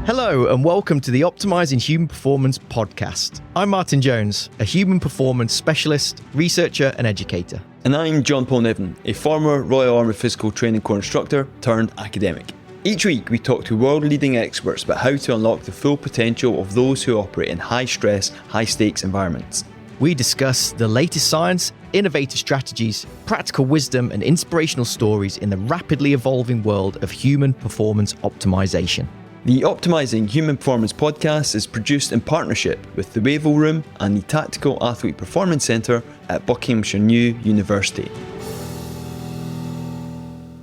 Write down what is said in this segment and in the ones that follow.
Hello and welcome to the Optimizing Human Performance podcast. I'm Martin Jones, a human performance specialist, researcher and educator. And I'm Jonpaul Niven, a former Royal Army Physical Training Corps instructor turned academic. Each week we talk to world-leading experts about how to unlock the full potential of those who operate in high-stress, high-stakes environments. We discuss the latest science, innovative strategies, practical wisdom and inspirational stories in the rapidly evolving world of human performance optimization. The Optimizing Human Performance podcast is produced in partnership with the Wavell Room and the Tactical Athlete Performance Centre at Buckinghamshire New University.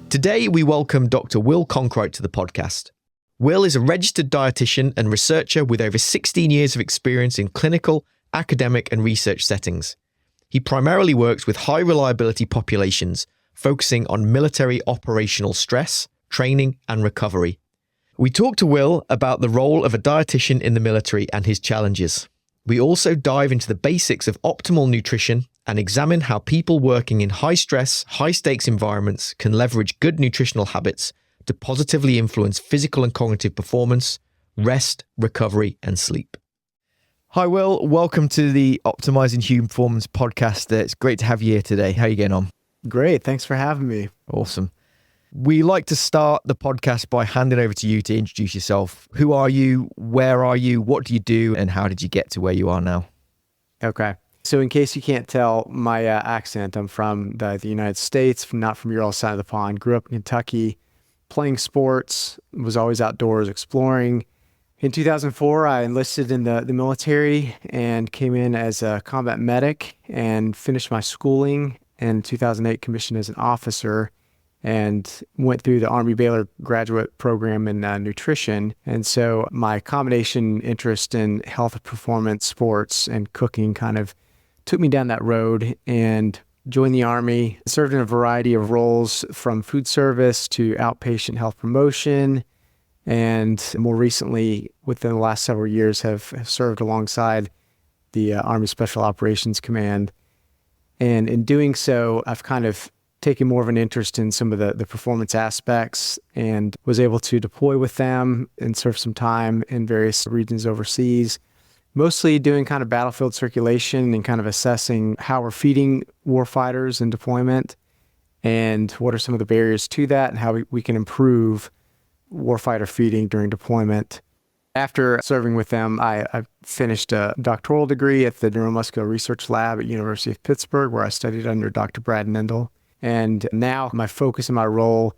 Today we welcome Dr. Will Conkright to the podcast. Will is a registered dietitian and researcher with over 16 years of experience in clinical, academic and research settings. He primarily works with high reliability populations, focusing on military operational stress, training and recovery. We talked to Will about the role of a dietitian in the military and his challenges. We also dive into the basics of optimal nutrition and examine how people working in high-stress, high-stakes environments can leverage good nutritional habits to positively influence physical and cognitive performance, rest, recovery, and sleep. Hi, Will. Welcome to the Optimizing Human Performance podcast. It's great to have you here today. How are you getting on? Great. Thanks for having me. Awesome. We like to start the podcast by handing over to you to introduce yourself. Who are you? Where are you? What do you do? And how did you get to where you are now? Okay. So in case you can't tell my accent, I'm from the United States, not from your all side of the pond. Grew up in Kentucky, playing sports, was always outdoors exploring. In 2004, I enlisted in the military and came in as a combat medic and finished my schooling. In 2008, commissioned as an officer and went through the Army Baylor graduate program in nutrition. And so my combination interest in health, performance, sports, and cooking kind of took me down that road and joined the Army, served in a variety of roles from food service to outpatient health promotion. And more recently, within the last several years, have served alongside the Army Special Operations Command. And in doing so, I've kind of taken more of an interest in some of the performance aspects and was able to deploy with them and serve some time in various regions overseas, mostly doing kind of battlefield circulation and kind of assessing how we're feeding warfighters in deployment and what are some of the barriers to that and how we can improve warfighter feeding during deployment. After serving with them, I finished a doctoral degree at the Neuromuscular Research Lab at University of Pittsburgh, where I studied under Dr. Brad Nindel. And now my focus in my role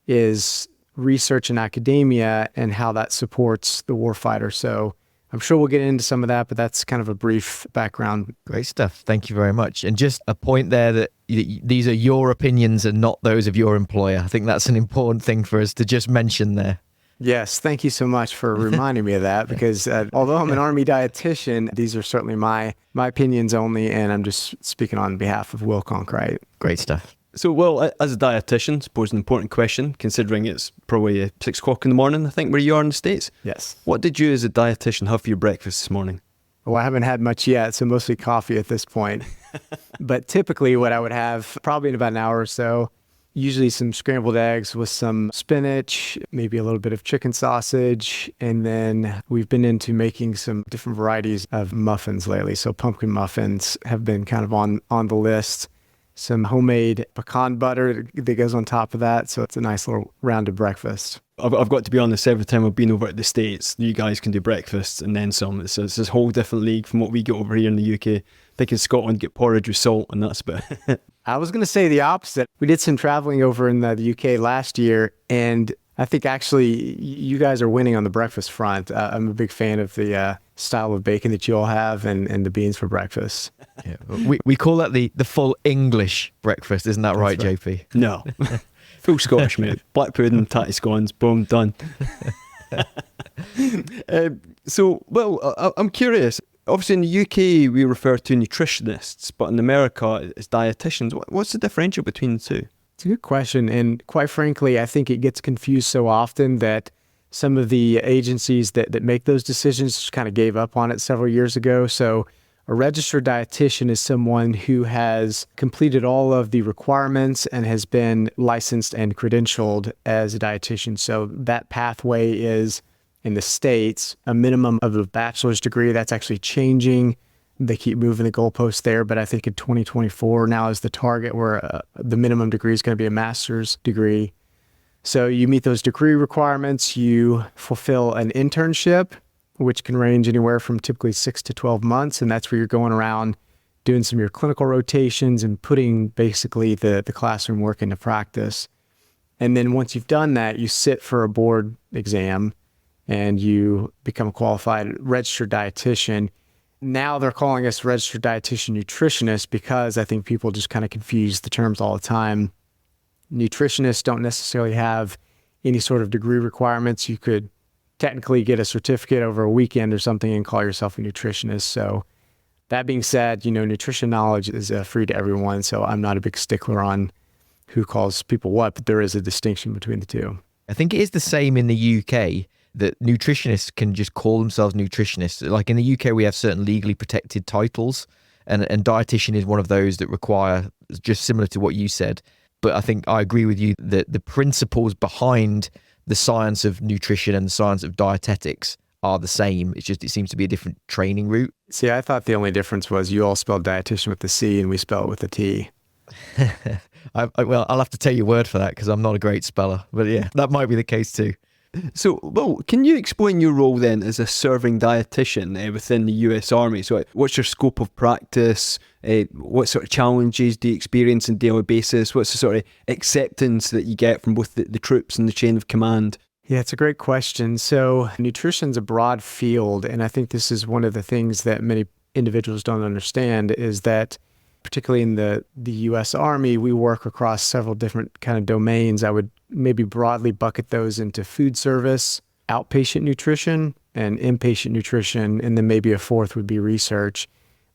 is research in academia and how that supports the warfighter. So I'm sure we'll get into some of that, but that's kind of a brief background. Great stuff. Thank you very much. And just a point there that these are your opinions and not those of your employer. I think that's an important thing for us to just mention there. Yes, thank you so much for reminding me of that, because although I'm an Army dietitian, these are certainly my opinions only, and I'm just speaking on behalf of Will Conkright. Great stuff. So, well, as a dietitian, I suppose an important question, considering it's probably 6 o'clock in the morning, I think, where you are in the States. Yes. What did you as a dietitian have for your breakfast this morning? Well, I haven't had much yet, so mostly coffee at this point. But typically what I would have, probably in about an hour or so, usually some scrambled eggs with some spinach, maybe a little bit of chicken sausage, and then we've been into making some different varieties of muffins lately. So pumpkin muffins have been kind of on the list. Some homemade pecan butter that goes on top of that. So it's a nice little rounded breakfast. I've got to be honest, every time I've been over at the States, you guys can do breakfast and then some. It's this whole different league from what we get over here in the UK. I think in Scotland, get porridge with salt and that's about it. I was going to say the opposite. We did some traveling over in the UK last year, and I think actually you guys are winning on the breakfast front. I'm a big fan of the style of bacon that you all have and the beans for breakfast. Yeah, we call that the full English breakfast, isn't that right, JP? No. Full Scottish, mate. Black pudding, tatty scones, boom, done. I'm curious. Obviously in the UK, we refer to nutritionists, but in America, it's dietitians. What's the differential between the two? It's a good question. And quite frankly, I think it gets confused so often that some of the agencies that make those decisions just kind of gave up on it several years ago. So a registered dietitian is someone who has completed all of the requirements and has been licensed and credentialed as a dietitian. So that pathway is in the States, a minimum of a bachelor's degree. That's actually changing. They keep moving the goalposts there, but I think in 2024 now is the target where the minimum degree is going to be a master's degree. So you meet those degree requirements, you fulfill an internship, which can range anywhere from typically 6 to 12 months, and that's where you're going around doing some of your clinical rotations and putting basically the classroom work into practice. And then once you've done that, you sit for a board exam and you become a qualified registered dietitian. Now they're calling us registered dietitian nutritionist because I think people just kind of confuse the terms all the time. Nutritionists don't necessarily have any sort of degree requirements. You could technically get a certificate over a weekend or something and call yourself a nutritionist. So that being said, nutrition knowledge is free to everyone. So I'm not a big stickler on who calls people what, but there is a distinction between the two. I think it is the same in the UK that nutritionists can just call themselves nutritionists. Like in the UK, we have certain legally protected titles, and dietitian is one of those that require, just similar to what you said. But I think I agree with you that the principles behind the science of nutrition and the science of dietetics are the same. It's just, it seems to be a different training route. See, I thought the only difference was you all spelled dietitian with the C and we spell it with a T. Well, I'll have to take your word for that because I'm not a great speller. But yeah, that might be the case too. So, Will, can you explain your role then as a serving dietitian within the US Army? So what's your scope of practice? What sort of challenges do you experience on a daily basis? What's the sort of acceptance that you get from both the troops and the chain of command? Yeah, it's a great question. So nutrition's a broad field, and I think this is one of the things that many individuals don't understand is that particularly in the U.S. Army, we work across several different kind of domains. I would maybe broadly bucket those into food service, outpatient nutrition, and inpatient nutrition, and then maybe a fourth would be research.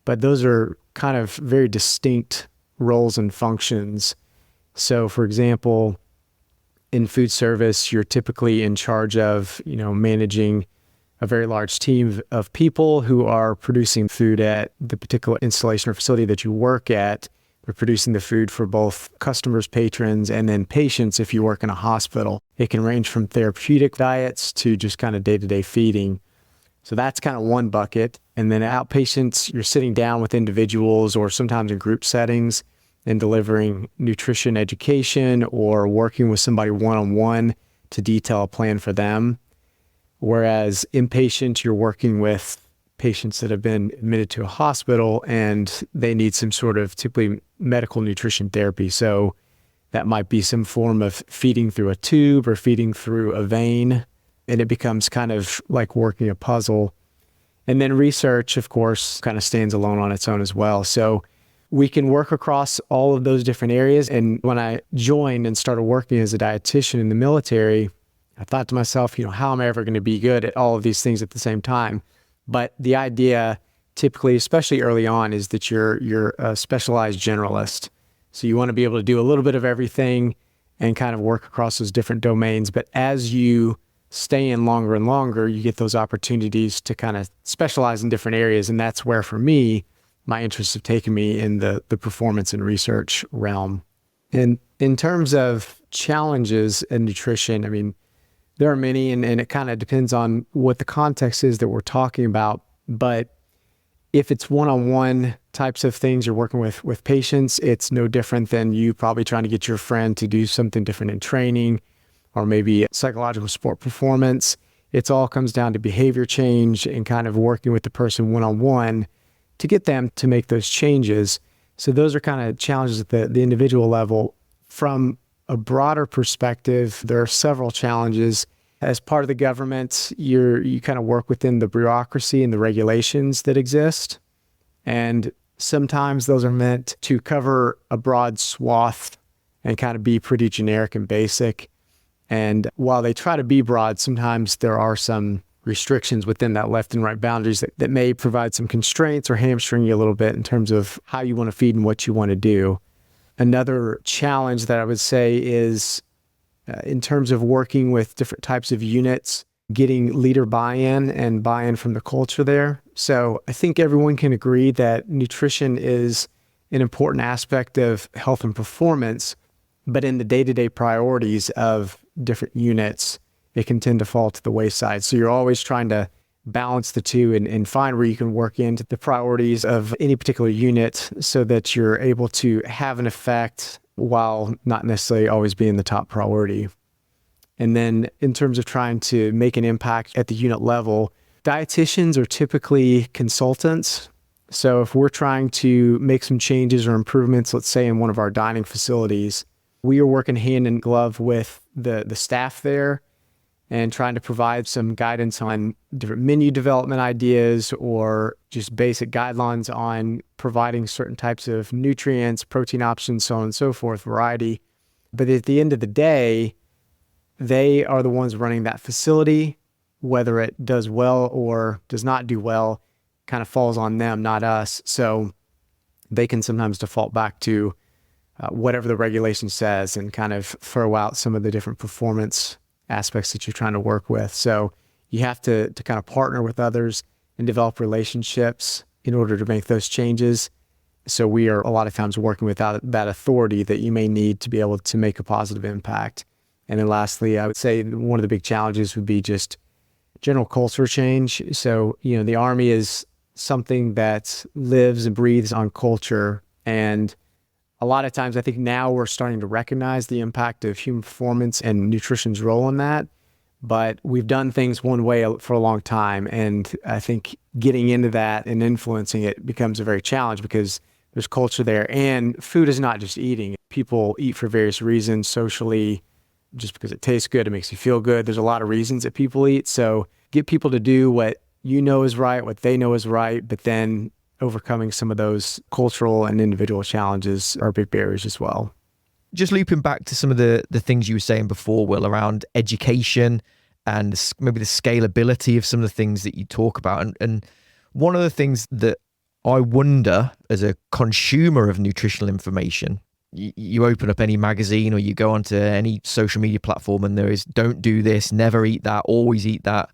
But those are kind of very distinct roles and functions. So, for example, in food service, you're typically in charge of, managing a very large team of people who are producing food at the particular installation or facility that you work at. They're producing the food for both customers, patrons, and then patients if you work in a hospital. It can range from therapeutic diets to just kind of day-to-day feeding. So that's kind of one bucket. And then outpatients, you're sitting down with individuals or sometimes in group settings and delivering nutrition education or working with somebody one-on-one to detail a plan for them. Whereas inpatient, you're working with patients that have been admitted to a hospital and they need some sort of typically medical nutrition therapy. So that might be some form of feeding through a tube or feeding through a vein. And it becomes kind of like working a puzzle. And then research, of course, kind of stands alone on its own as well. So we can work across all of those different areas. And when I joined and started working as a dietitian in the military, I thought to myself, how am I ever going to be good at all of these things at the same time? But the idea typically, especially early on, is that you're a specialized generalist. So you want to be able to do a little bit of everything and kind of work across those different domains. But as you stay in longer and longer, you get those opportunities to kind of specialize in different areas. And that's where, for me, my interests have taken me in the performance and research realm. And in terms of challenges in nutrition, there are many, and it kind of depends on what the context is that we're talking about. But if it's one-on-one types of things you're working with patients, it's no different than you probably trying to get your friend to do something different in training or maybe psychological sport performance. It all comes down to behavior change and kind of working with the person one-on-one to get them to make those changes. So those are kind of challenges at the individual level. From a broader perspective, there are several challenges. As part of the government, you kind of work within the bureaucracy and the regulations that exist. And sometimes those are meant to cover a broad swath and kind of be pretty generic and basic. And while they try to be broad, sometimes there are some restrictions within that left and right boundaries that may provide some constraints or hamstring you a little bit in terms of how you want to feed and what you want to do. Another challenge that I would say is in terms of working with different types of units, getting leader buy-in and buy-in from the culture there. So I think everyone can agree that nutrition is an important aspect of health and performance, but in the day-to-day priorities of different units it can tend to fall to the wayside. So you're always trying to balance the two and find where you can work into the priorities of any particular unit so that you're able to have an effect while not necessarily always being the top priority. And then in terms of trying to make an impact at the unit level, dietitians are typically consultants. So if we're trying to make some changes or improvements, let's say in one of our dining facilities, we are working hand in glove with the staff there and trying to provide some guidance on different menu development ideas or just basic guidelines on providing certain types of nutrients, protein options, so on and so forth, variety. But at the end of the day, they are the ones running that facility. Whether it does well or does not do well kind of falls on them, not us. So they can sometimes default back to whatever the regulation says and kind of throw out some of the different performance aspects that you're trying to work with. So you have to kind of partner with others and develop relationships in order to make those changes. So we are a lot of times working without that authority that you may need to be able to make a positive impact. And then lastly, I would say one of the big challenges would be just general culture change. So, the Army is something that lives and breathes on culture. And a lot of times I think now we're starting to recognize the impact of human performance and nutrition's role in that. But we've done things one way for a long time. And I think getting into that and influencing it becomes a very challenge because there's culture there. And food is not just eating. People eat for various reasons, socially, just because it tastes good, it makes you feel good. There's a lot of reasons that people eat. So get people to do what you know is right, what they know is right, but then overcoming some of those cultural and individual challenges are big barriers as well. Just looping back to some of the things you were saying before, Will, around education and maybe the scalability of some of the things that you talk about. And one of the things that I wonder as a consumer of nutritional information, you open up any magazine or you go onto any social media platform and there is don't do this, never eat that, always eat that.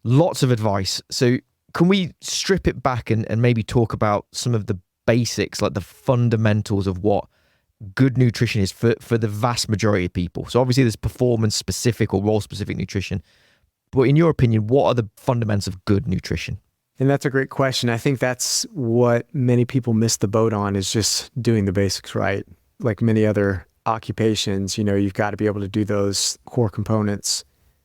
Lots of advice. So can we strip it back and maybe talk about some of the basics, like the fundamentals of what good nutrition is for the vast majority of people? So obviously there's performance specific or role specific nutrition, but in your opinion, what are the fundamentals of good nutrition? And that's a great question. I think that's what many people miss the boat on, is just doing the basics right. Like many other occupations, you've got to be able to do those core components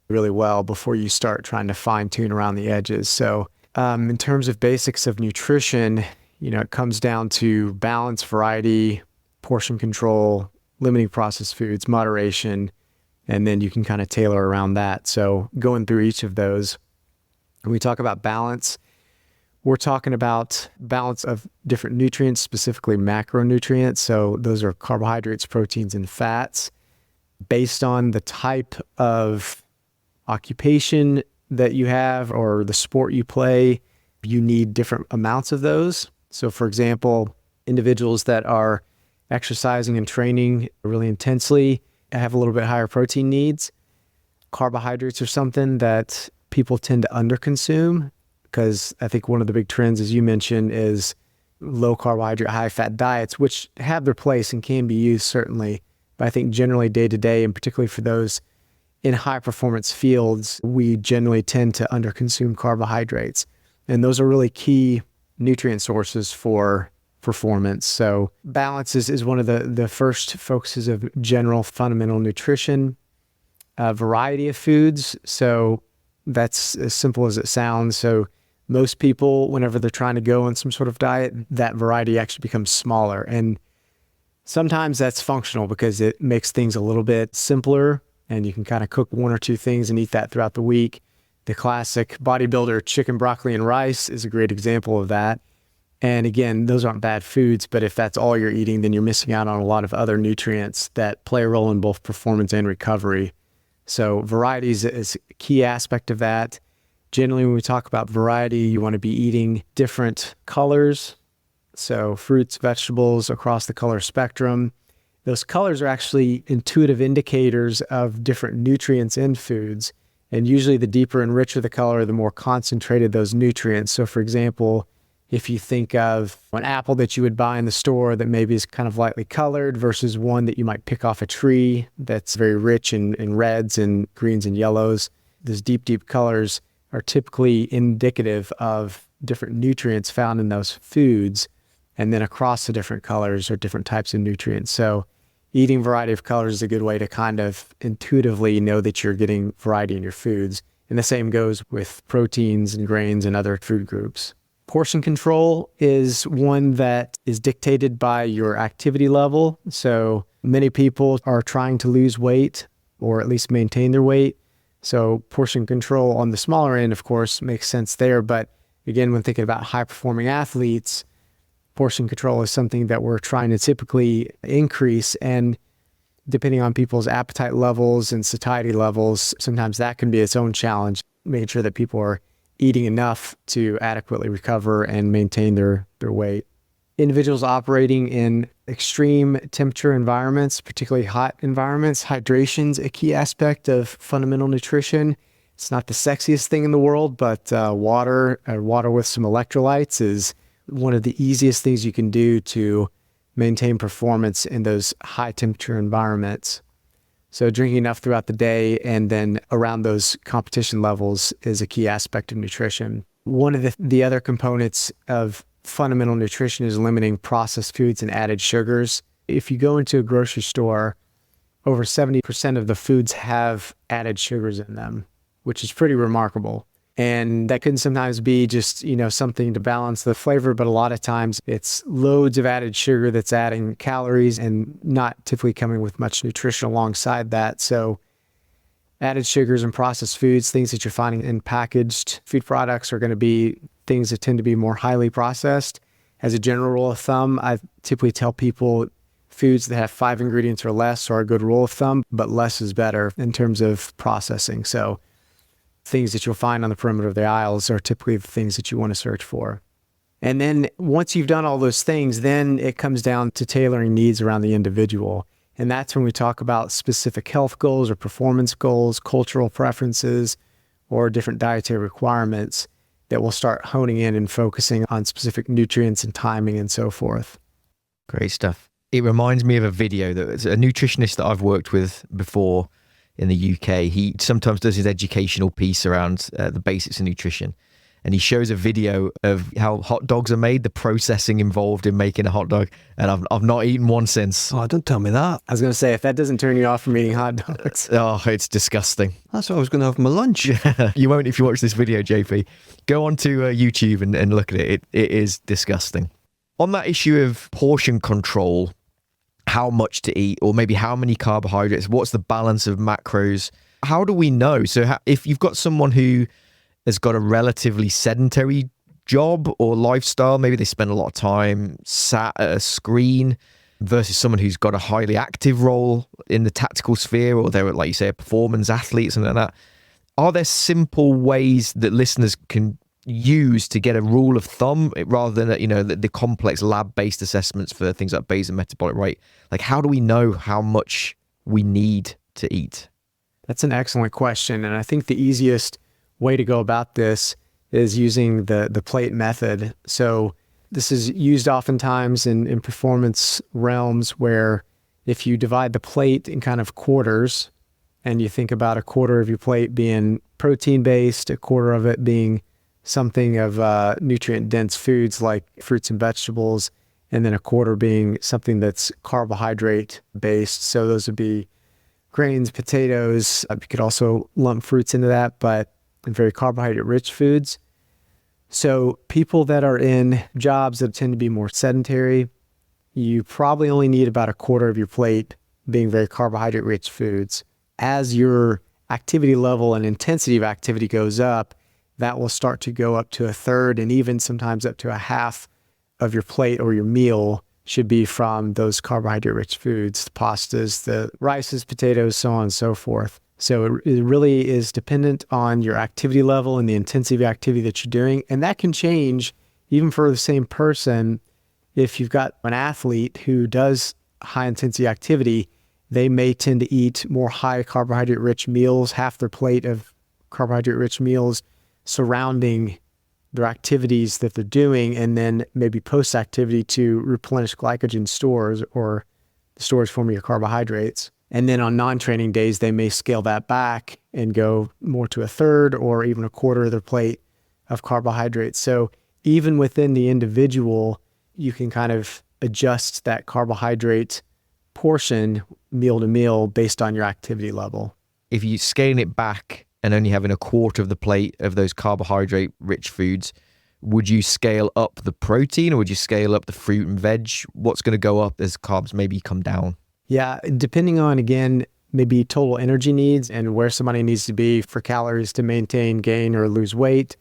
really well before you start trying to fine tune around the edges. So in terms of basics of nutrition, it comes down to balance, variety, portion control, limiting processed foods, moderation, and then you can kind of tailor around that. So going through each of those, when we talk about balance, we're talking about balance of different nutrients, specifically macronutrients. So those are carbohydrates, proteins, and fats. Based on the type of occupation that you have or the sport you play, you need different amounts of those. So for example, individuals that are exercising and training really intensely have a little bit higher protein needs. Carbohydrates are something that people tend to underconsume, because I think one of the big trends, as you mentioned, is low carbohydrate, high fat diets, which have their place and can be used certainly. But I think generally day to day, and particularly for those in high performance fields, we generally tend to underconsume carbohydrates. And those are really key nutrient sources for performance. So balance is one of the first focuses of general fundamental nutrition. Variety of foods. So that's as simple as it sounds. So most people, whenever they're trying to go on some sort of diet, that variety actually becomes smaller. And sometimes that's functional because it makes things a little bit simpler and you can kind of cook one or two things and eat that throughout the week. The classic bodybuilder chicken, broccoli, and rice is a great example of that. And again, those aren't bad foods, but if that's all you're eating, then you're missing out on a lot of other nutrients that play a role in both performance and recovery. So variety is a key aspect of that. Generally, when we talk about variety, you want to be eating different colors. So fruits, vegetables across the color spectrum. Those colors are actually intuitive indicators of different nutrients in foods. And usually the deeper and richer the color, the more concentrated those nutrients. So for example, If you think of an apple that you would buy in the store that maybe is kind of lightly colored versus one that you might pick off a tree that's very rich in reds and greens and yellows, those deep, deep colors are typically indicative of different nutrients found in those foods. And then across the different colors are different types of nutrients. So eating variety of colors is a good way to kind of intuitively know that you're getting variety in your foods. And the same goes with proteins and grains and other food groups. Portion control is one that is dictated by your activity level. So many people are trying to lose weight or at least maintain their weight. So portion control on the smaller end, of course, makes sense there. But again, when thinking about high-performing athletes, portion control is something that we're trying to typically increase. And depending on people's appetite levels and satiety levels, sometimes that can be its own challenge, making sure that people are eating enough to adequately recover and maintain their weight. Individuals operating in extreme temperature environments, particularly hot environments, hydration's a key aspect of fundamental nutrition. It's not the sexiest thing in the world, but water with some electrolytes is one of the easiest things you can do to maintain performance in those high temperature environments. So drinking enough throughout the day and then around those competition levels is a key aspect of nutrition. One of the other components of fundamental nutrition is limiting processed foods and added sugars. If you go into a grocery store, over 70% of the foods have added sugars in them, which is pretty remarkable. And that can sometimes be just, something to balance the flavor, but a lot of times it's loads of added sugar that's adding calories and not typically coming with much nutrition alongside that. So added sugars and processed foods, things that you're finding in packaged food products, are going to be things that tend to be more highly processed. As a general rule of thumb, I typically tell people foods that have 5 ingredients or less are a good rule of thumb, but less is better in terms of processing. So things that you'll find on the perimeter of the aisles are typically the things that you want to search for. And then once you've done all those things, then it comes down to tailoring needs around the individual. And that's when we talk about specific health goals or performance goals, cultural preferences, or different dietary requirements that will start honing in and focusing on specific nutrients and timing and so forth. Great stuff. It reminds me of a video that was a nutritionist that I've worked with before in the UK. He sometimes does his educational piece around the basics of nutrition. And he shows a video of how hot dogs are made, the processing involved in making a hot dog. And I've not eaten one since. Oh, don't tell me that. I was going to say, if that doesn't turn you off from eating hot dogs. Oh, it's disgusting. That's what I was going to have for my lunch. You won't if you watch this video, JP. Go onto YouTube and look at it. It is disgusting. On that issue of portion control, how much to eat, or maybe how many carbohydrates, what's the balance of macros? How do we know? So if you've got someone who has got a relatively sedentary job or lifestyle, maybe they spend a lot of time sat at a screen, versus someone who's got a highly active role in the tactical sphere, or they're, like you say, a performance athlete, something like that. Are there simple ways that listeners can use to get a rule of thumb rather than, the complex lab-based assessments for things like basal metabolic rate? Like, how do we know how much we need to eat? That's an excellent question. And I think the easiest way to go about this is using the plate method. So this is used oftentimes in performance realms, where if you divide the plate in kind of quarters, and you think about a quarter of your plate being protein-based, a quarter of it being something of nutrient-dense foods like fruits and vegetables, and then a quarter being something that's carbohydrate-based. So those would be grains, potatoes. You could also lump fruits into that, but very carbohydrate-rich foods. So people that are in jobs that tend to be more sedentary, you probably only need about a quarter of your plate being very carbohydrate-rich foods. As your activity level and intensity of activity goes up, that will start to go up to a third, and even sometimes up to a half of your plate or your meal should be from those carbohydrate-rich foods, the pastas, the rices, potatoes, so on and so forth. So it really is dependent on your activity level and the intensity of activity that you're doing. And that can change even for the same person. If you've got an athlete who does high intensity activity, they may tend to eat more high carbohydrate-rich meals, half their plate of carbohydrate-rich meals surrounding their activities that they're doing, and then maybe post-activity to replenish glycogen stores or the stores forming your carbohydrates. And then on non-training days, they may scale that back and go more to a third or even a quarter of their plate of carbohydrates. So even within the individual, you can kind of adjust that carbohydrate portion meal to meal based on your activity level. If you're scaling it back and only having a quarter of the plate of those carbohydrate-rich foods, would you scale up the protein or would you scale up the fruit and veg? What's going to go up as carbs maybe come down? Yeah, depending on, again, maybe total energy needs and where somebody needs to be for calories to maintain, gain, or lose weight,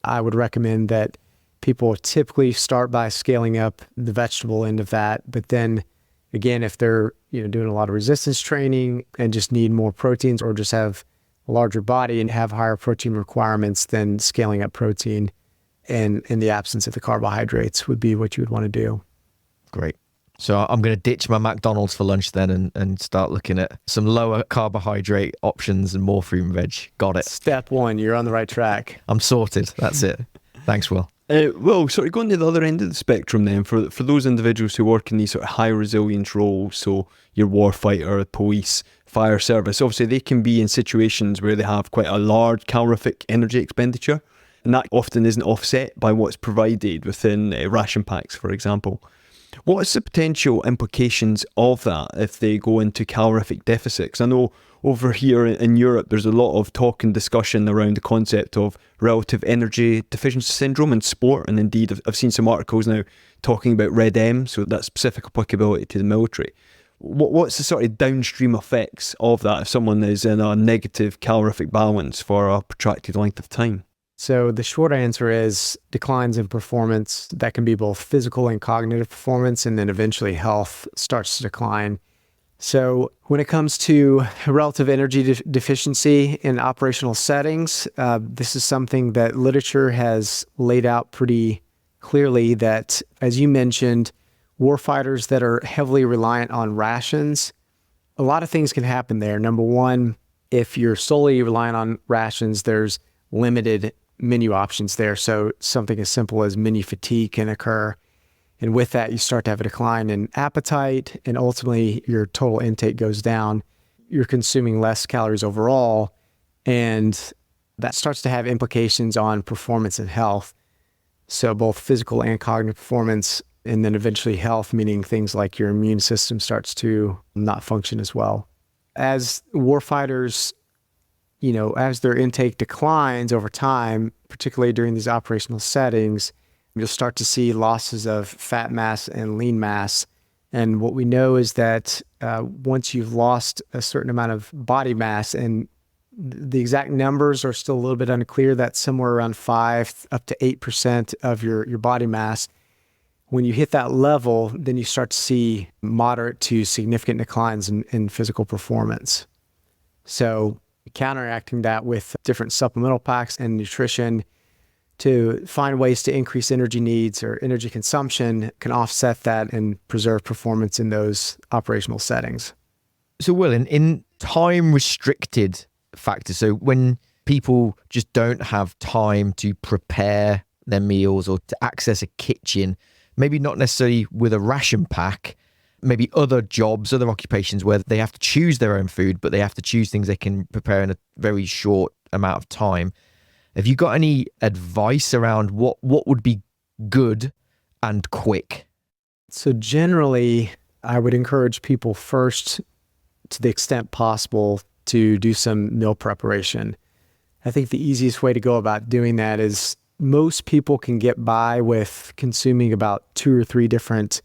I would recommend that people typically start by scaling up the vegetable end of that. But then again, if they're doing a lot of resistance training and just need more proteins or just have a larger body and have higher protein requirements, then scaling up protein and in the absence of the carbohydrates would be what you would want to do. Great. So I'm going to ditch my McDonald's for lunch then and start looking at some lower carbohydrate options and more fruit and veg. Got it. Step one, you're on the right track. I'm sorted. That's it. Thanks, Will. Well, sort of going to the other end of the spectrum then, for those individuals who work in these sort of high resilience roles, so your warfighter, police, fire service, obviously they can be in situations where they have quite a large calorific energy expenditure, and that often isn't offset by what's provided within ration packs, for example. What's the potential implications of that if they go into calorific deficits? I know over here in Europe, there's a lot of talk and discussion around the concept of relative energy deficiency syndrome in sport. And indeed, I've seen some articles now talking about Red M, so that specific applicability to the military. What's the sort of downstream effects of that if someone is in a negative calorific balance for a protracted length of time? So the short answer is declines in performance. That can be both physical and cognitive performance, and then eventually health starts to decline. So when it comes to relative energy deficiency in operational settings, this is something that literature has laid out pretty clearly that, as you mentioned, warfighters that are heavily reliant on rations, a lot of things can happen there. Number one, if you're solely relying on rations, there's limited menu options there. So something as simple as menu fatigue can occur. And with that, you start to have a decline in appetite, and ultimately your total intake goes down. You're consuming less calories overall, and that starts to have implications on performance and health. So both physical and cognitive performance, and then eventually health, meaning things like your immune system starts to not function as well. As warfighters, as their intake declines over time, particularly during these operational settings, you'll start to see losses of fat mass and lean mass. And what we know is that once you've lost a certain amount of body mass, and the exact numbers are still a little bit unclear, that's somewhere around 5 up to 8% of your body mass. When you hit that level, then you start to see moderate to significant declines in physical performance. So counteracting that with different supplemental packs and nutrition to find ways to increase energy needs or energy consumption can offset that and preserve performance in those operational settings. So Will, in time restricted factors, so when people just don't have time to prepare their meals or to access a kitchen, maybe not necessarily with a ration pack, maybe other jobs, other occupations where they have to choose their own food, but they have to choose things they can prepare in a very short amount of time. Have you got any advice around what would be good and quick? So generally, I would encourage people first, to the extent possible, to do some meal preparation. I think the easiest way to go about doing that is most people can get by with consuming about 2 or 3 different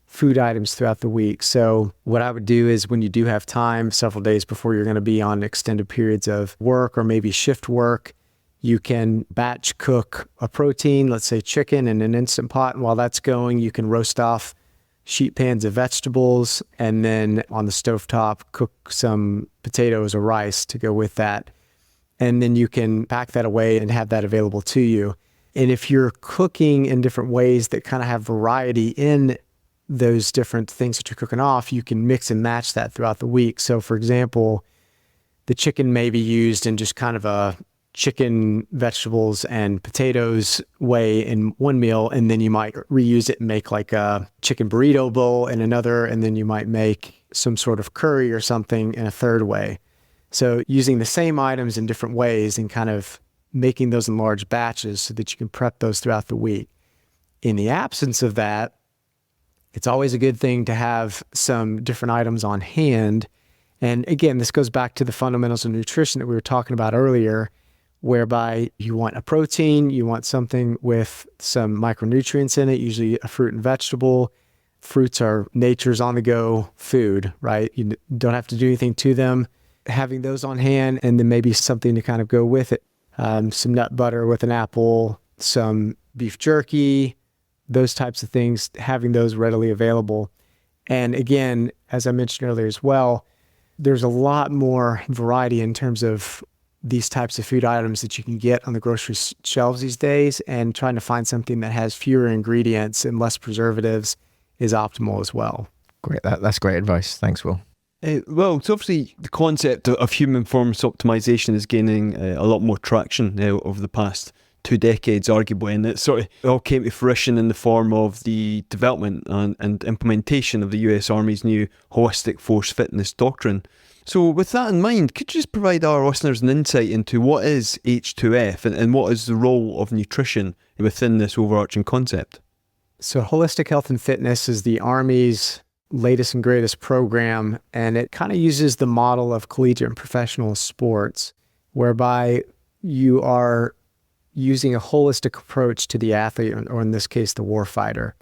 food items throughout the week. So what I would do is when you do have time, several days before you're going to be on extended periods of work or maybe shift work, you can batch cook a protein, let's say chicken, in an Instant Pot. And while that's going, you can roast off sheet pans of vegetables, and then on the stovetop, cook some potatoes or rice to go with that. And then you can pack that away and have that available to you. And if you're cooking in different ways that kind of have variety in those different things that you're cooking off, you can mix and match that throughout the week. So for example, the chicken may be used in just kind of a chicken, vegetables, and potatoes way in one meal, and then you might reuse it and make like a chicken burrito bowl in another, and then you might make some sort of curry or something in a third way. So using the same items in different ways and kind of making those in large batches so that you can prep those throughout the week. In the absence of that, it's always a good thing to have some different items on hand. And again, this goes back to the fundamentals of nutrition that we were talking about earlier, whereby you want a protein, you want something with some micronutrients in it, usually a fruit and vegetable. Fruits are nature's on-the-go food, right? You don't have to do anything to them. Having those on hand, and then maybe something to kind of go with it. Some nut butter with an apple, some beef jerky, those types of things, having those readily available. And again, as I mentioned earlier as well, there's a lot more variety in terms of these types of food items that you can get on the grocery shelves these days, and trying to find something that has fewer ingredients and less preservatives is optimal as well. Great. That's great advice. Thanks, Will. Well, so obviously the concept of human performance optimization is gaining a lot more traction now over the past 2 decades, arguably, and it sort of all came to fruition in the form of the development and implementation of the US Army's new holistic force fitness doctrine. So with that in mind, could you just provide our listeners an insight into what is H2F and what is the role of nutrition within this overarching concept? So holistic health and fitness is the Army's latest and greatest program, and it kind of uses the model of collegiate and professional sports, whereby you are using a holistic approach to the athlete, or in this case, the warfighter.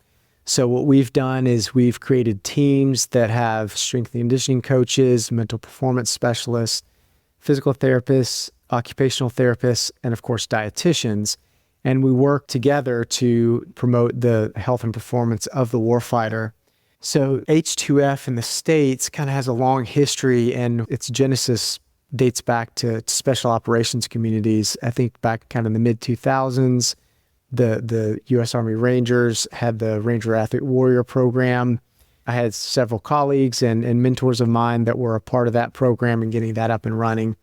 So what we've done is we've created teams that have strength and conditioning coaches, mental performance specialists, physical therapists, occupational therapists, and of course, dietitians. And we work together to promote the health and performance of the warfighter. So H2F in the States kind of has a long history, and its genesis dates back to special operations communities. I think back kind of in the mid-2000s, the U.S. Army Rangers had the Ranger Athlete Warrior program. I had several colleagues and mentors of mine that were a part of that program and getting that up and running.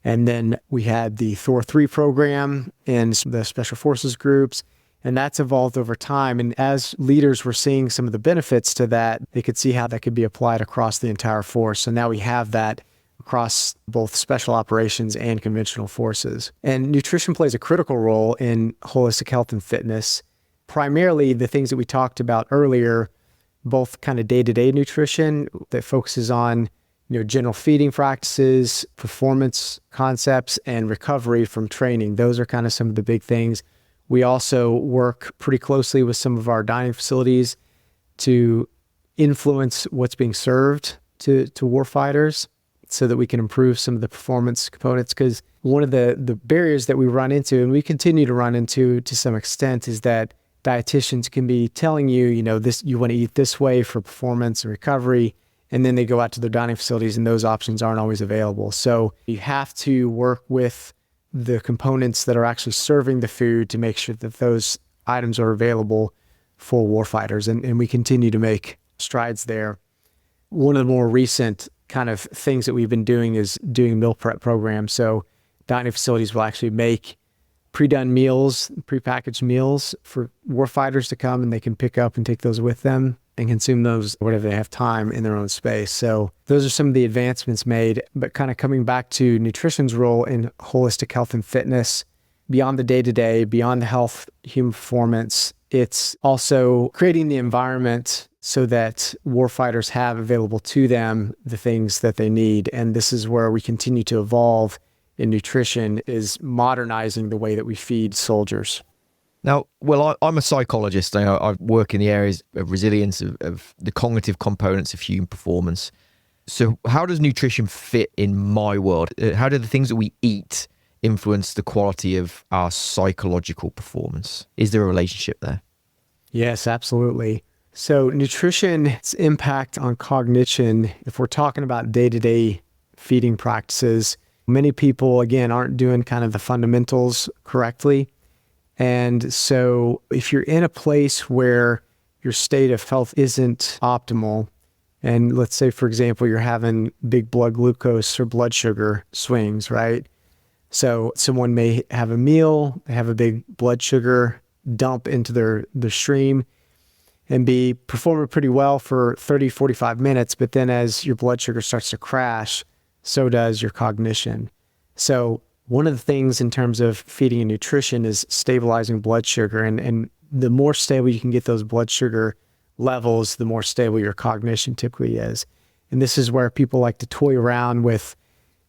And then we had the Thor 3 program in the Special Forces groups, and that's evolved over time. And as leaders were seeing some of the benefits to that, they could see how that could be applied across the entire force. So now we have that across both special operations and conventional forces. And nutrition plays a critical role in holistic health and fitness. Primarily the things that we talked about earlier, both kind of day-to-day nutrition that focuses on general feeding practices, performance concepts, and recovery from training. Those are kind of some of the big things. We also work pretty closely with some of our dining facilities to influence what's being served to warfighters so that we can improve some of the performance components. Because one of the barriers that we run into, and we continue to run into to some extent, is that dietitians can be telling you, this, you want to eat this way for performance and recovery, and then they go out to their dining facilities and those options aren't always available. So you have to work with the components that are actually serving the food to make sure that those items are available for warfighters. And we continue to make strides there. One of the more recent kind of things that we've been doing is doing meal prep programs. So dining facilities will actually make pre-done meals, prepackaged meals for warfighters to come, and they can pick up and take those with them and consume those whenever they have time in their own space. So those are some of the advancements made. But kind of coming back to nutrition's role in holistic health and fitness, beyond the day-to-day, beyond the health, human performance, it's also creating the environment so that warfighters have available to them the things that they need. And this is where we continue to evolve in nutrition, is modernizing the way that we feed soldiers. Now, well, I'm a psychologist. I work in the areas of resilience, of the cognitive components of human performance. So how does nutrition fit in my world? How do the things that we eat influence the quality of our psychological performance? Is there a relationship there? Yes, absolutely. So nutrition's impact on cognition, if we're talking about day-to-day feeding practices, many people, again, aren't doing kind of the fundamentals correctly. And so if you're in a place where your state of health isn't optimal, and let's say, for example, you're having big blood glucose or blood sugar swings, right? So someone may have a meal, they have a big blood sugar dump into their stream and be performing pretty well for 30, 45 minutes. But then as your blood sugar starts to crash, so does your cognition. So one of the things in terms of feeding and nutrition is stabilizing blood sugar. And the more stable you can get those blood sugar levels, the more stable your cognition typically is. And this is where people like to toy around with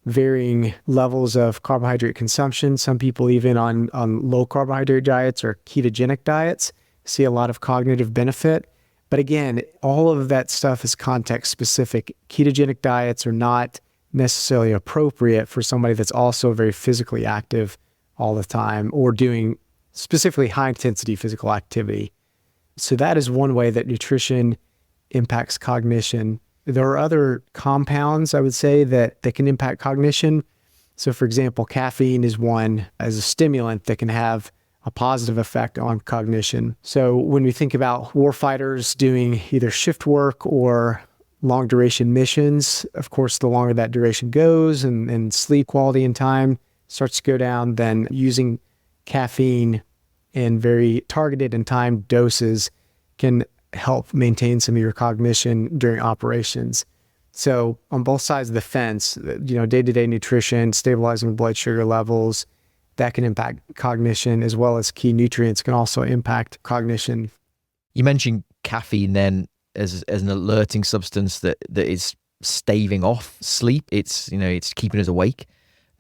varying levels of carbohydrate consumption. Some people even on low carbohydrate diets or ketogenic diets see a lot of cognitive benefit. But again, all of that stuff is context specific. Ketogenic diets are not necessarily appropriate for somebody that's also very physically active all the time or doing specifically high intensity physical activity. So that is one way that nutrition impacts cognition. There are other compounds, I would say, that can impact cognition. So for example, caffeine is one as a stimulant that can have a positive effect on cognition. So when we think about warfighters doing either shift work or long duration missions, of course, the longer that duration goes and sleep quality and time starts to go down, then using caffeine in very targeted and timed doses can help maintain some of your cognition during operations. So on both sides of the fence, day-to-day nutrition, stabilizing blood sugar levels, that can impact cognition, as well as key nutrients can also impact cognition. You mentioned caffeine then as an alerting substance that is staving off sleep. It's keeping us awake.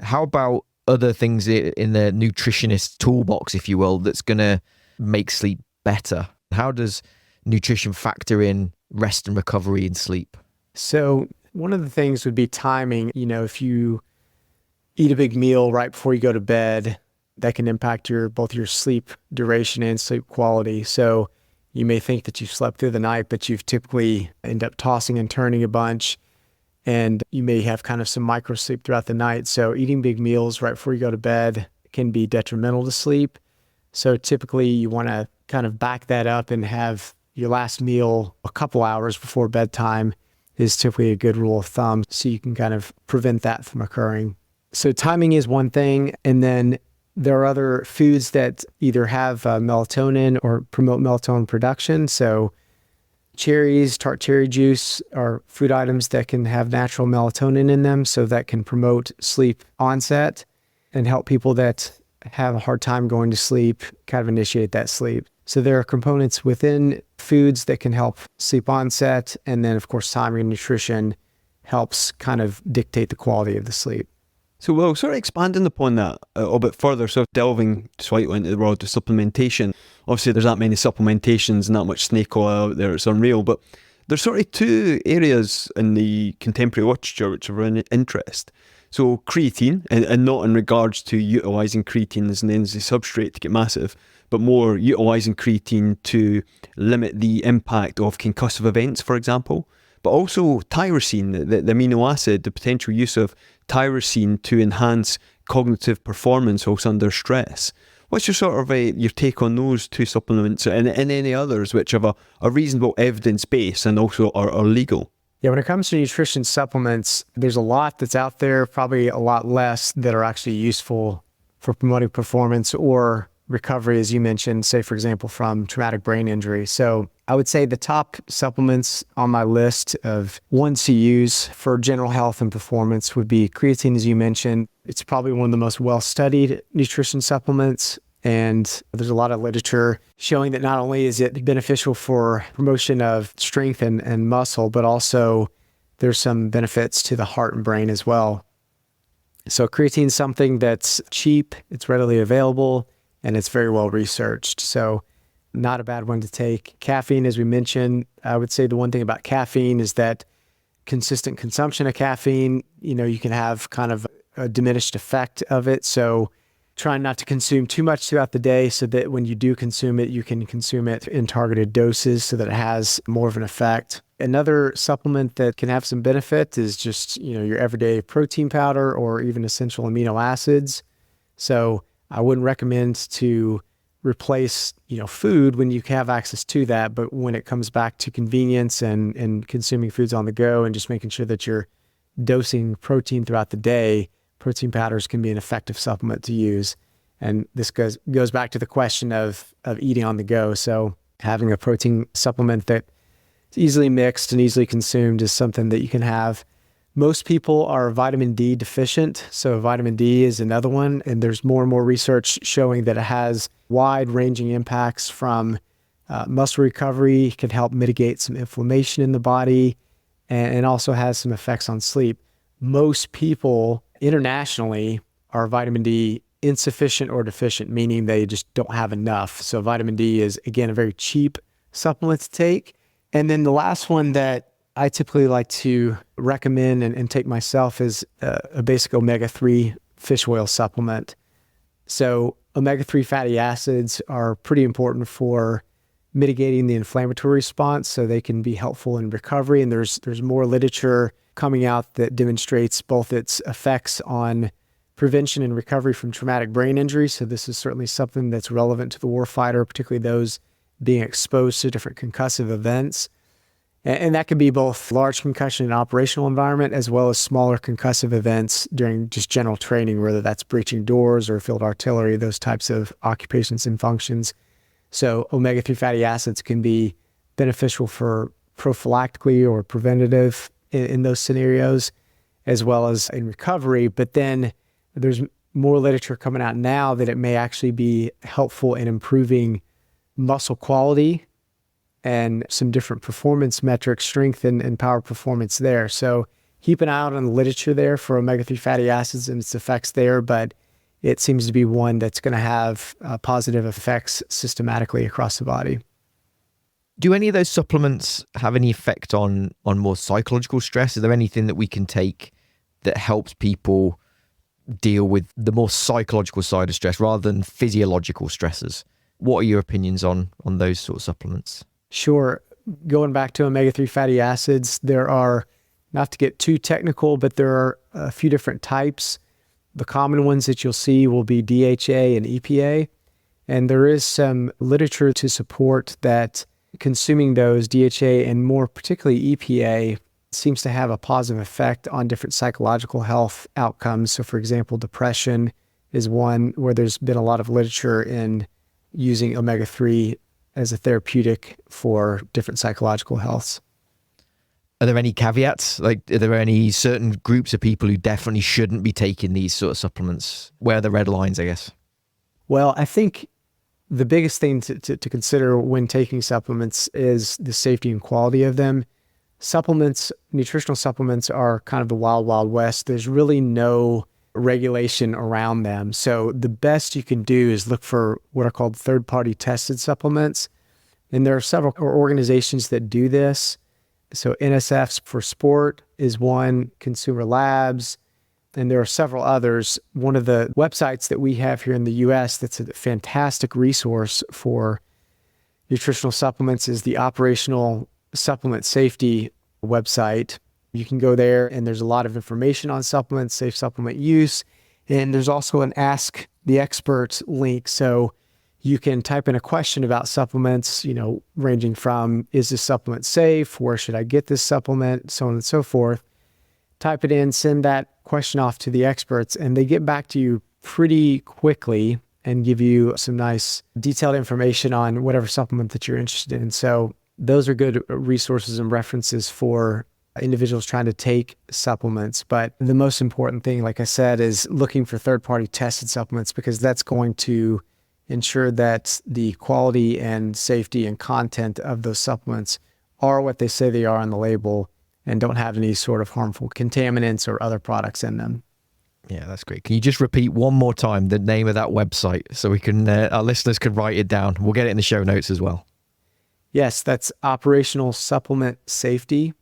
How about other things in the nutritionist toolbox, if you will, that's going to make sleep better? How does nutrition factor in rest and recovery and sleep? So one of the things would be timing. If you eat a big meal right before you go to bed, that can impact both your sleep duration and sleep quality. So you may think that you've slept through the night, but you've typically end up tossing and turning a bunch, and you may have kind of some micro sleep throughout the night. So eating big meals right before you go to bed can be detrimental to sleep. So typically you want to kind of back that up and have your last meal a couple hours before bedtime is typically a good rule of thumb, so you can kind of prevent that from occurring. So timing is one thing, and then there are other foods that either have melatonin or promote melatonin production. So cherries, tart cherry juice are food items that can have natural melatonin in them, so that can promote sleep onset and help people that have a hard time going to sleep kind of initiate that sleep. So there are components within foods that can help sleep onset, and then of course timing and nutrition helps kind of dictate the quality of the sleep. So Will, sort of expanding upon that a little bit further, sort of delving slightly into the world of supplementation. Obviously there's that many supplementations and that much snake oil out there, it's unreal, but there's sort of two areas in the contemporary literature which are of interest. So creatine, and not in regards to utilising creatine as an energy substrate to get massive, but more utilising creatine to limit the impact of concussive events, for example. But also tyrosine, the amino acid, the potential use of tyrosine to enhance cognitive performance also under stress. What's your sort of your take on those two supplements and any others which have a reasonable evidence base and also are legal? Yeah, when it comes to nutrition supplements, there's a lot that's out there, probably a lot less that are actually useful for promoting performance or recovery, as you mentioned, say, for example, from traumatic brain injury. So I would say the top supplements on my list of ones to use for general health and performance would be creatine, as you mentioned. It's probably one of the most well-studied nutrition supplements. And there's a lot of literature showing that not only is it beneficial for promotion of strength and muscle, but also there's some benefits to the heart and brain as well. So creatine is something that's cheap, it's readily available, and it's very well researched. So not a bad one to take. Caffeine, as we mentioned, I would say the one thing about caffeine is that consistent consumption of caffeine, you can have kind of a diminished effect of it. So trying not to consume too much throughout the day so that when you do consume it, you can consume it in targeted doses so that it has more of an effect. Another supplement that can have some benefit is just, your everyday protein powder or even essential amino acids. So I wouldn't recommend to replace, food when you have access to that. But when it comes back to convenience and consuming foods on the go and just making sure that you're dosing protein throughout the day, protein powders can be an effective supplement to use. And this goes back to the question of eating on the go. So having a protein supplement that is easily mixed and easily consumed is something that you can have. Most people are vitamin D deficient, so vitamin D is another one, and there's more and more research showing that it has wide-ranging impacts from muscle recovery, can help mitigate some inflammation in the body, and also has some effects on sleep. Most people internationally are vitamin D insufficient or deficient, meaning they just don't have enough. So vitamin D is, again, a very cheap supplement to take. And then the last one that I typically like to recommend and take myself is a basic omega-3 fish oil supplement. So omega-3 fatty acids are pretty important for mitigating the inflammatory response, so they can be helpful in recovery. And there's more literature coming out that demonstrates both its effects on prevention and recovery from traumatic brain injury. So this is certainly something that's relevant to the warfighter, particularly those being exposed to different concussive events. And that can be both large concussion in operational environment as well as smaller concussive events during just general training, whether that's breaching doors or field artillery, those types of occupations and functions. So omega-3 fatty acids can be beneficial for prophylactically or preventative in those scenarios, as well as in recovery. But then there's more literature coming out now that it may actually be helpful in improving muscle quality and some different performance metrics, strength and power performance there. So keep an eye out on the literature there for omega-3 fatty acids and its effects there, but it seems to be one that's going to have positive effects systematically across the body. Do any of those supplements have any effect on more psychological stress? Is there anything that we can take that helps people deal with the more psychological side of stress rather than physiological stresses? What are your opinions on those sort of supplements? Sure. Going back to omega-3 fatty acids, there are, not to get too technical, but there are a few different types. The common ones that you'll see will be DHA and EPA. And there is some literature to support that consuming those DHA and more particularly EPA seems to have a positive effect on different psychological health outcomes. So for example, depression is one where there's been a lot of literature in using omega-3 as a therapeutic for different psychological healths. Are there any caveats? Like, are there any certain groups of people who definitely shouldn't be taking these sort of supplements? Where are the red lines, I guess? Well, I think the biggest thing to consider when taking supplements is the safety and quality of them. Supplements, nutritional supplements are kind of the wild, wild west. There's really no regulation around them. So the best you can do is look for what are called third-party tested supplements. And there are several organizations that do this. So NSF's for Sport is one, Consumer Labs, and there are several others. One of the websites that we have here in the US that's a fantastic resource for nutritional supplements is the Operational Supplement Safety website. You can go there and there's a lot of information on supplements, safe supplement use. And there's also an Ask the Expert link. So you can type in a question about supplements, ranging from, is this supplement safe? Where should I get this supplement? So on and so forth. Type it in, send that question off to the experts, and they get back to you pretty quickly and give you some nice detailed information on whatever supplement that you're interested in. So those are good resources and references for individuals trying to take supplements. But the most important thing, like I said, is looking for third-party tested supplements, because that's going to ensure that the quality and safety and content of those supplements are what they say they are on the label and don't have any sort of harmful contaminants or other products in them. Yeah, that's great. Can you just repeat one more time the name of that website so we can our listeners can write it down? We'll get it in the show notes as well. Yes, that's Operational Supplement Safety,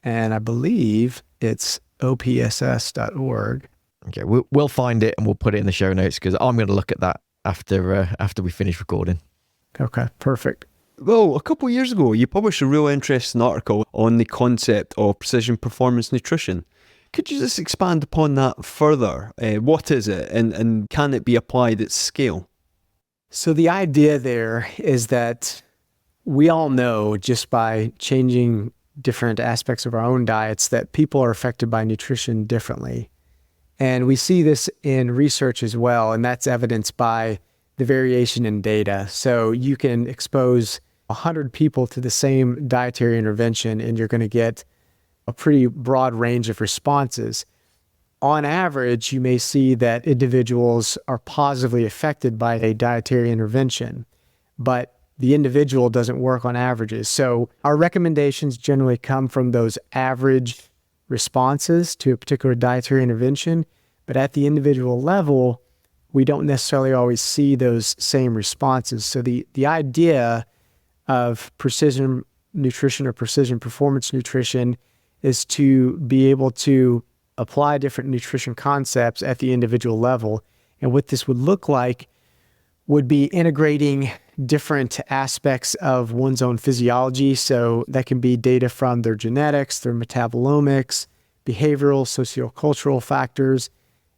and I believe it's opss.org. Okay, we'll find it and we'll put it in the show notes, because I'm going to look at that after we finish recording. Okay, perfect. Well, a couple of years ago, you published a real interesting article on the concept of precision performance nutrition. Could you just expand upon that further? What is it, and can it be applied at scale? So the idea there is that we all know, just by changing different aspects of our own diets, that people are affected by nutrition differently. And we see this in research as well, and that's evidenced by the variation in data. So you can expose 100 people to the same dietary intervention, and you're going to get a pretty broad range of responses. On average, you may see that individuals are positively affected by a dietary intervention, but the individual doesn't work on averages. So our recommendations generally come from those average responses to a particular dietary intervention, but at the individual level, we don't necessarily always see those same responses. So the idea of precision nutrition or precision performance nutrition is to be able to apply different nutrition concepts at the individual level. And what this would look like would be integrating different aspects of one's own physiology. So that can be data from their genetics, their metabolomics, behavioral, sociocultural factors,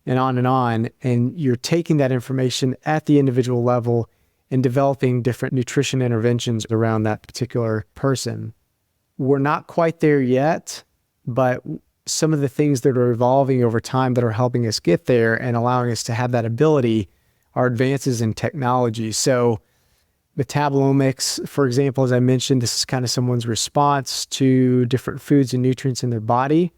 and on and on. And you're taking that information at the individual level and developing different nutrition interventions around that particular person. We're not quite there yet, but some of the things that are evolving over time that are helping us get there and allowing us to have that ability are advances in technology. So metabolomics, for example, as I mentioned, this is kind of someone's response to different foods and nutrients in their body.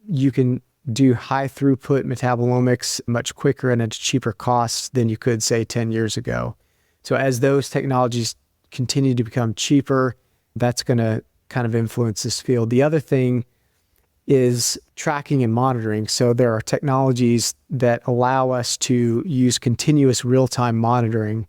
You can do high throughput metabolomics much quicker and at a cheaper cost than you could, say, 10 years ago. So as those technologies continue to become cheaper, that's going to kind of influence this field. The other thing is tracking and monitoring. So there are technologies that allow us to use continuous real-time monitoring.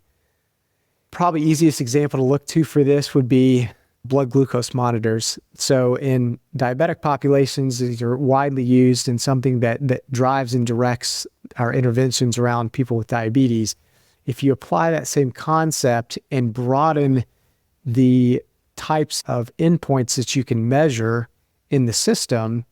Probably easiest example to look to for this would be blood glucose monitors. So in diabetic populations, these are widely used and something that drives and directs our interventions around people with diabetes. If you apply that same concept and broaden the types of endpoints that you can measure in the system,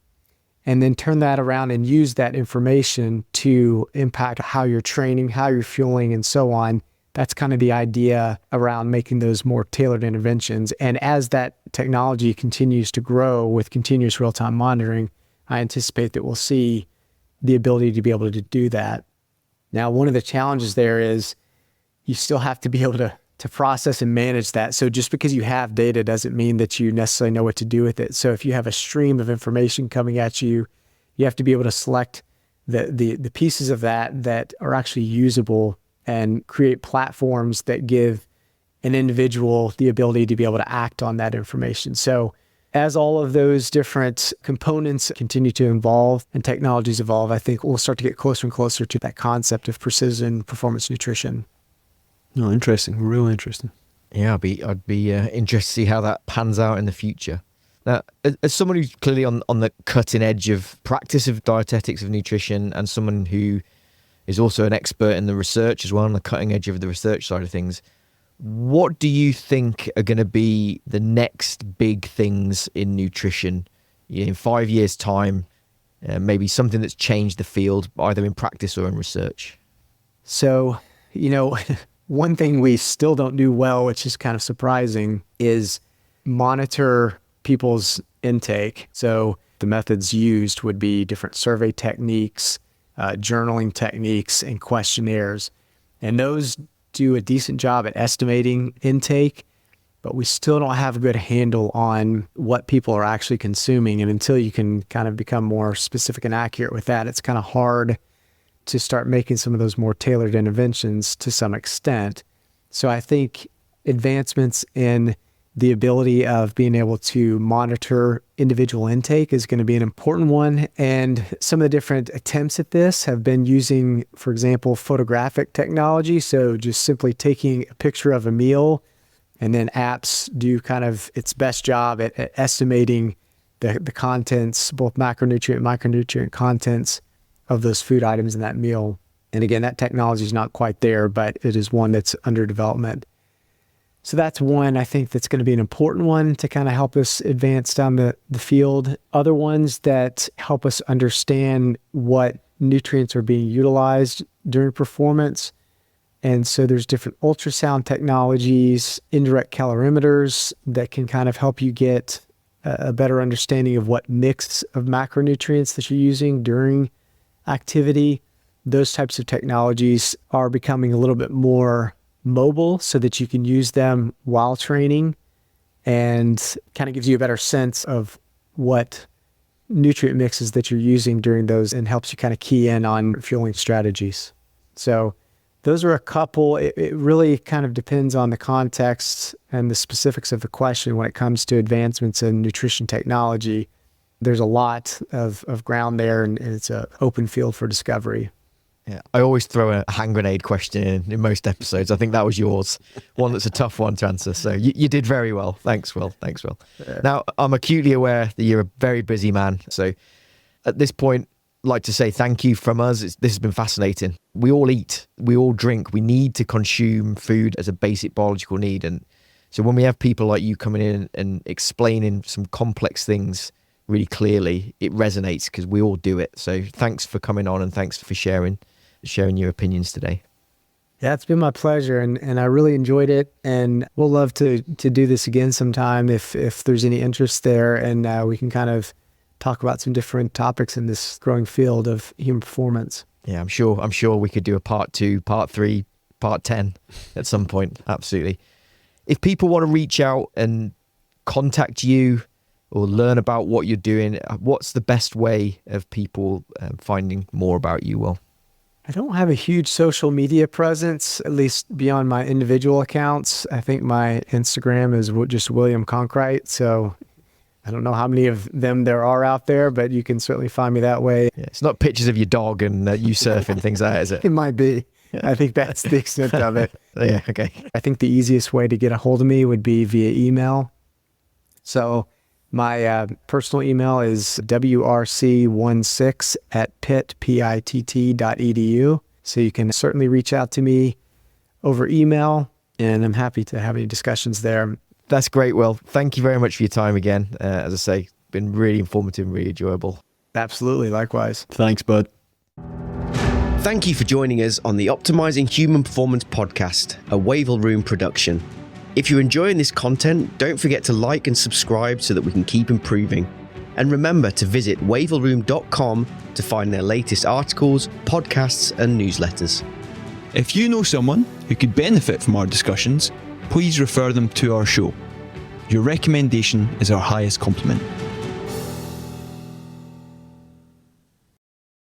and then turn that around and use that information to impact how you're training, how you're fueling, and so on. That's kind of the idea around making those more tailored interventions. And as that technology continues to grow with continuous real-time monitoring, I anticipate that we'll see the ability to be able to do that. Now, one of the challenges there is you still have to be able to process and manage that. So just because you have data doesn't mean that you necessarily know what to do with it. So if you have a stream of information coming at you, you have to be able to select the pieces of that are actually usable and create platforms that give an individual the ability to be able to act on that information. So as all of those different components continue to evolve and technologies evolve, I think we'll start to get closer and closer to that concept of precision performance nutrition. No, interesting. Real interesting. Yeah, I'd be interested to see how that pans out in the future. Now, as someone who's clearly on the cutting edge of practice of dietetics, of nutrition, and someone who is also an expert in the research as well, on the cutting edge of the research side of things, what do you think are going to be the next big things in nutrition in 5 years' time? Maybe something that's changed the field, either in practice or in research? So, one thing we still don't do well, which is kind of surprising, is monitor people's intake. So the methods used would be different survey techniques, journaling techniques, and questionnaires. And those do a decent job at estimating intake, but we still don't have a good handle on what people are actually consuming. And until you can kind of become more specific and accurate with that, it's kind of hard to start making some of those more tailored interventions to some extent. So I think advancements in the ability of being able to monitor individual intake is going to be an important one. And some of the different attempts at this have been using, for example, photographic technology. So just simply taking a picture of a meal, and then apps do kind of its best job at estimating the contents, both macronutrient and micronutrient contents of those food items in that meal. And again, that technology is not quite there, but it is one that's under development. So that's one, I think, that's going to be an important one to kind of help us advance down the field. Other ones that help us understand what nutrients are being utilized during performance. And so there's different ultrasound technologies, indirect calorimeters that can kind of help you get a better understanding of what mix of macronutrients that you're using during activity. Those types of technologies are becoming a little bit more mobile so that you can use them while training, and kind of gives you a better sense of what nutrient mixes that you're using during those, and helps you kind of key in on fueling strategies. So those are a couple. It really kind of depends on the context and the specifics of the question when it comes to advancements in nutrition technology. There's a lot of ground there, and it's an open field for discovery. Yeah, I always throw a hand grenade question in most episodes. I think that was yours. One that's a tough one to answer. So you did very well. Thanks, Will. Thanks, Will. Now, I'm acutely aware that you're a very busy man. So at this point, I'd like to say thank you from us. This has been fascinating. We all eat, we all drink. We need to consume food as a basic biological need. And so when we have people like you coming in and explaining some complex things really clearly, it resonates because we all do it. So thanks for coming on, and thanks for sharing your opinions today. Yeah, it's been my pleasure, and I really enjoyed it, and we'll love to do this again sometime if there's any interest there, and we can kind of talk about some different topics in this growing field of human performance. Yeah, I'm sure we could do a part 2, part 3, part 10 at some point. Absolutely. If people want to reach out and contact you or learn about what you're doing, what's the best way of people finding more about you, Will? I don't have a huge social media presence, at least beyond my individual accounts. I think my Instagram is just William Conkright. So I don't know how many of them there are out there, but you can certainly find me that way. Yeah, it's not pictures of your dog and you surfing, things like that, is it? It might be. Yeah. I think that's the extent of it. Yeah, okay. I think the easiest way to get a hold of me would be via email. So my personal email is wrc16@pitt.edu. So you can certainly reach out to me over email, and I'm happy to have any discussions there. That's great, Will. Thank you very much for your time again. As I say, been really informative and really enjoyable. Absolutely, likewise. Thanks, bud. Thank you for joining us on the Optimizing Human Performance podcast, a Wavell Room production. If you're enjoying this content, don't forget to like and subscribe so that we can keep improving. And remember to visit wavellroom.com to find their latest articles, podcasts, and newsletters. If you know someone who could benefit from our discussions, please refer them to our show. Your recommendation is our highest compliment.